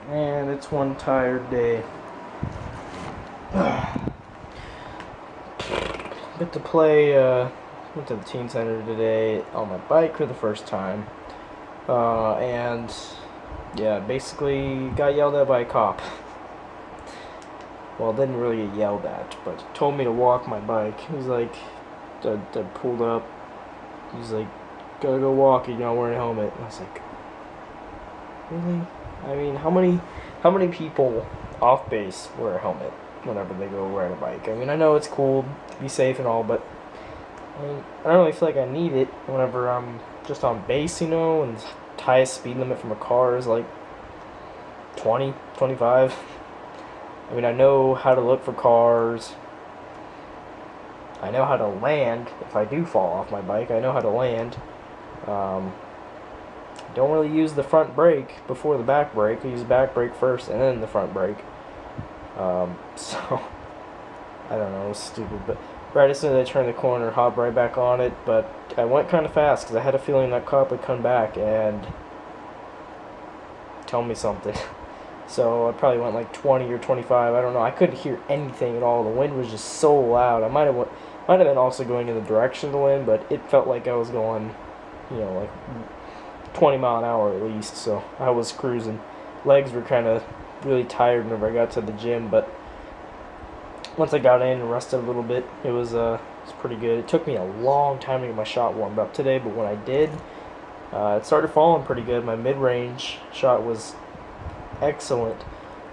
And it's one tired day. Get to play, went to the teen center today on my bike for the first time. And yeah, basically got yelled at by a cop. Well, didn't really get yelled at, but told me to walk my bike. He's like, I pulled up. He's like, gotta go walk, you're not wearing a helmet. And I was like, really? I mean, how many people off base wear a helmet whenever they go ride a bike? I mean, I know it's cool to be safe and all, but I mean, I don't really feel like I need it whenever I'm just on base, you know, and the highest speed limit from a car is like 20, 25. I mean, I know how to look for cars. I know how to land if I do fall off my bike. I know how to land. Don't really use the front brake before the back brake. I use the back brake first and then the front brake. So, I don't know, it was stupid. But right as soon as I turned the corner, hopped right back on it. But I went kind of fast because I had a feeling that cop would come back and tell me something. So I probably went like 20 or 25. I don't know. I couldn't hear anything at all. The wind was just so loud. I might have been also going in the direction of the wind, but it felt like I was going, you know, like 20 mile an hour at least. So I was cruising. Legs were kind of really tired whenever I got to the gym, but once I got in and rested a little bit, it was pretty good. It took me a long time to get my shot warmed up today, but when I did, it started falling pretty good. My mid-range shot was excellent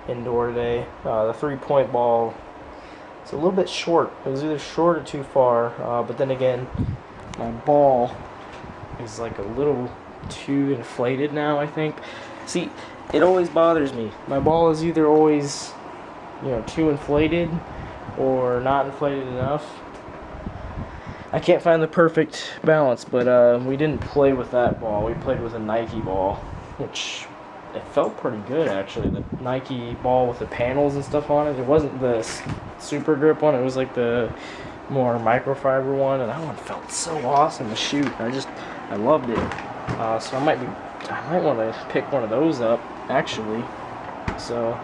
indoor today. The 3-point ball is a little bit short. It was either short or too far, but then again, my ball is like a little too inflated now, I think. See, it always bothers me. My ball is either always, you know, too inflated or not inflated enough. I can't find the perfect balance, but we didn't play with that ball. We played with a Nike ball, which it felt pretty good, actually. The Nike ball with the panels and stuff on it. It wasn't the super grip one. It was like the more microfiber one, and that one felt so awesome to shoot. I loved it. So I might want to pick one of those up, actually. So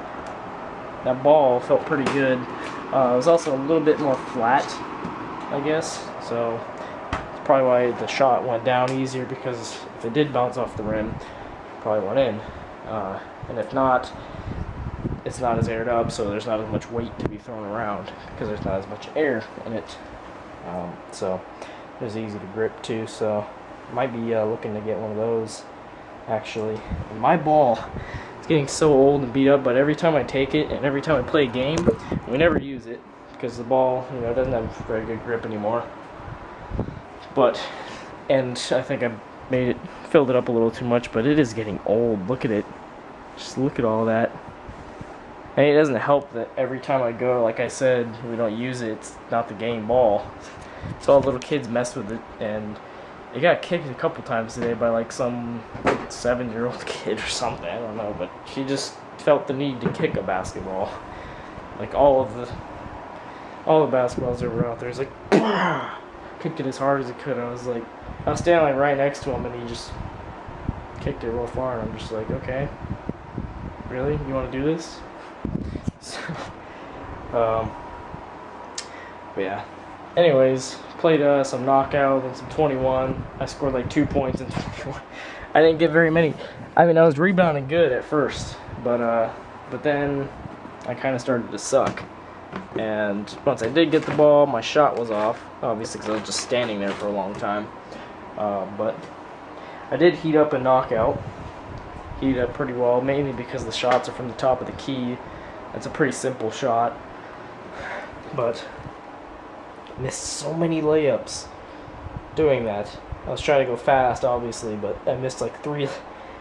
that ball felt pretty good. It was also a little bit more flat, I guess. So that's probably why the shot went down easier, because if it did bounce off the rim, it probably went in. And if not, it's not as aired up, so there's not as much weight to be thrown around because there's not as much air in it. So it was easy to grip too. So might be looking to get one of those, actually. And my ball is getting so old and beat up, but every time I take it and every time I play a game, we never use it because the ball, you know, doesn't have very good grip anymore. And I think I filled it up a little too much, but it is getting old. Look at it. Just look at all that. And it doesn't help that every time I go, like I said, we don't use it. It's not the game ball. So all the little kids mess with it, and it got kicked a couple times today by like some 7-year-old kid or something. I don't know, but she just felt the need to kick a basketball. Like all the basketballs that were out there, it's like kicked it as hard as it could. I was standing like right next to him, and he just kicked it real far, and I'm just like, okay, really? You want to do this? So, but yeah. Anyways, played some knockout and some 21. I scored like 2 points in 21. I didn't get very many. I mean, I was rebounding good at first, but then I kind of started to suck. And once I did get the ball, my shot was off, obviously because I was just standing there for a long time. But I did heat up a knockout. Heat up pretty well, mainly because the shots are from the top of the key. It's a pretty simple shot. But missed so many layups doing that. I was trying to go fast, obviously, but I missed like 3.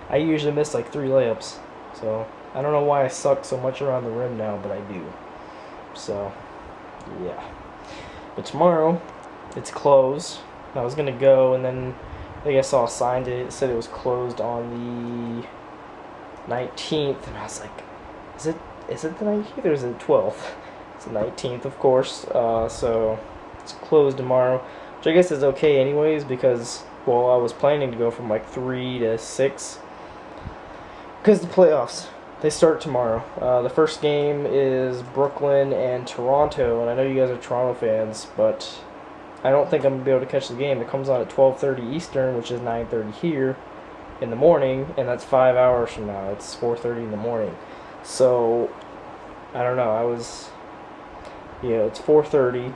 I usually miss like 3 layups. So I don't know why I suck so much around the rim now, but I do. So, yeah. But tomorrow, it's closed. I was going to go, and then I think I saw a sign that said it was closed on the 19th. And I was like, is it the 19th or is it the 12th? It's the 19th, of course. So, it's closed tomorrow, which I guess is okay anyways, because Well, I was planning to go from like 3 to 6 because the playoffs, they start tomorrow. The first game is Brooklyn and Toronto, and I know you guys are Toronto fans, but I don't think I'm going to be able to catch the game. It comes on at 12:30 Eastern, which is 9:30 here in the morning, and that's 5 hours from now. It's 4:30 in the morning. So, I don't know. It's 4:30.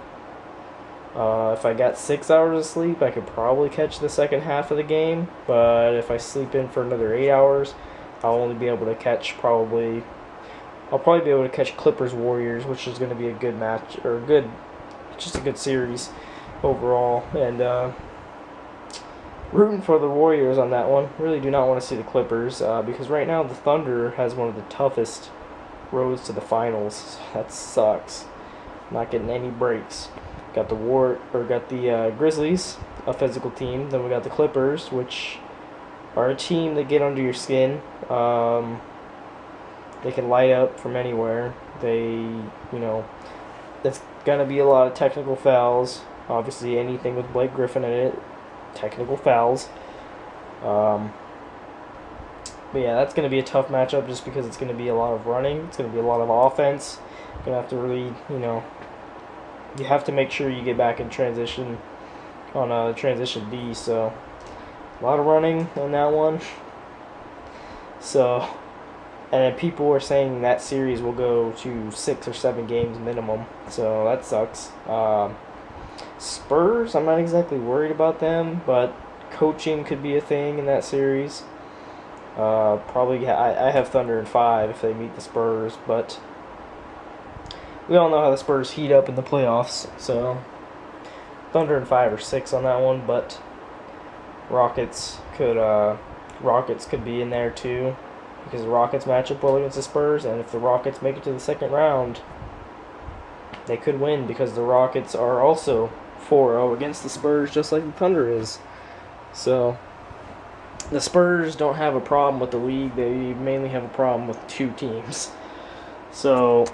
If I got 6 hours of sleep, I could probably catch the second half of the game. But if I sleep in for another 8 hours, I'll only be able to catch I'll probably be able to catch Clippers Warriors, which is going to be a good match, or just a good series overall. And rooting for the Warriors on that one. Really do not want to see the Clippers because right now the Thunder has one of the toughest roads to the finals. That sucks. Not getting any breaks. Got the Grizzlies, a physical team. Then we got the Clippers, which are a team that get under your skin. They can light up from anywhere. That's gonna be a lot of technical fouls. Obviously, anything with Blake Griffin in it, technical fouls. But yeah, that's gonna be a tough matchup just because it's gonna be a lot of running. It's gonna be a lot of offense. You're gonna have to really, you have to make sure you get back in transition on transition D. So a lot of running on that one. So, and then people are saying that series will go to 6 or 7 games minimum. So that sucks. Spurs, I'm not exactly worried about them, but coaching could be a thing in that series. Probably, I have Thunder in 5 if they meet the Spurs, but we all know how the Spurs heat up in the playoffs. So Thunder in 5 or 6 on that one, but Rockets could be in there too, because the Rockets match up well against the Spurs, and if the Rockets make it to the second round, they could win because the Rockets are also 4-0 against the Spurs, just like the Thunder is. So the Spurs don't have a problem with the league. They mainly have a problem with 2 teams. So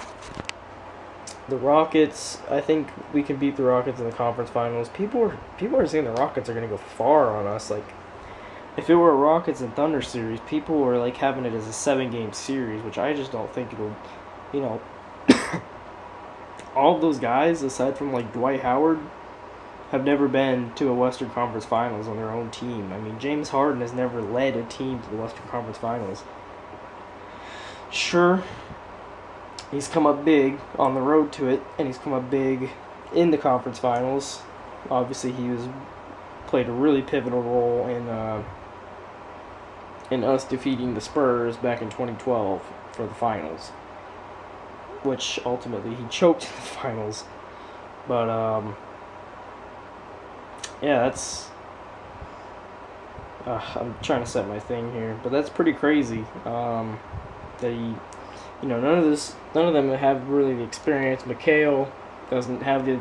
the Rockets, I think we can beat the Rockets in the conference finals. People are saying the Rockets are going to go far on us. Like, if it were a Rockets and Thunder series, people were like having it as a 7-game series, which I just don't think it'll, all of those guys, aside from like Dwight Howard, have never been to a Western Conference Finals on their own team. I mean, James Harden has never led a team to the Western Conference Finals. Sure, he's come up big on the road to it, and he's come up big in the conference finals. Obviously, he played a really pivotal role in us defeating the Spurs back in 2012 for the finals, which ultimately he choked in the finals. But yeah, that's I'm trying to set my thing here, but that's pretty crazy. None of them have really the experience. McHale doesn't have the,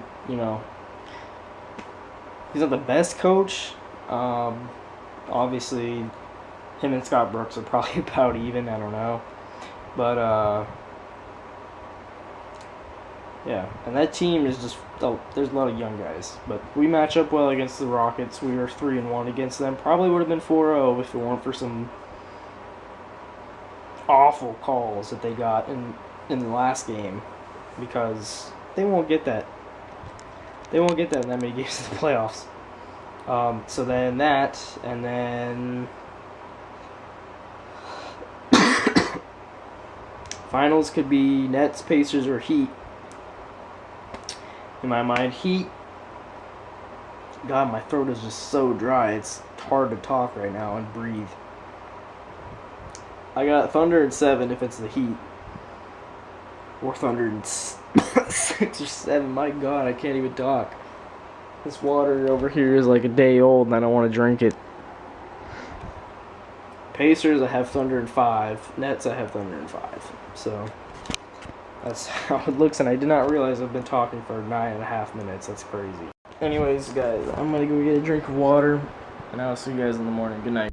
he's not the best coach. Obviously, him and Scott Brooks are probably about even. I don't know, but yeah, and that team is just, there's a lot of young guys, but we match up well against the Rockets. We were 3-1 against them. Probably would have been 4-0 if it weren't for some awful calls that they got in the last game, because they won't get that. They won't get that in that many games in the playoffs. So then that, and then finals could be Nets, Pacers, or Heat. In my mind, Heat. God, my throat is just so dry. It's hard to talk right now and breathe. I got Thunder in 7 if it's the Heat. Or Thunder in 6 or 7. My God, I can't even talk. This water over here is like a day old and I don't want to drink it. Pacers, I have Thunder in 5. Nets, I have Thunder in 5. So that's how it looks, and I did not realize I've been talking for 9.5 minutes. That's crazy. Anyways, guys, I'm going to go get a drink of water, and I'll see you guys in the morning. Good night.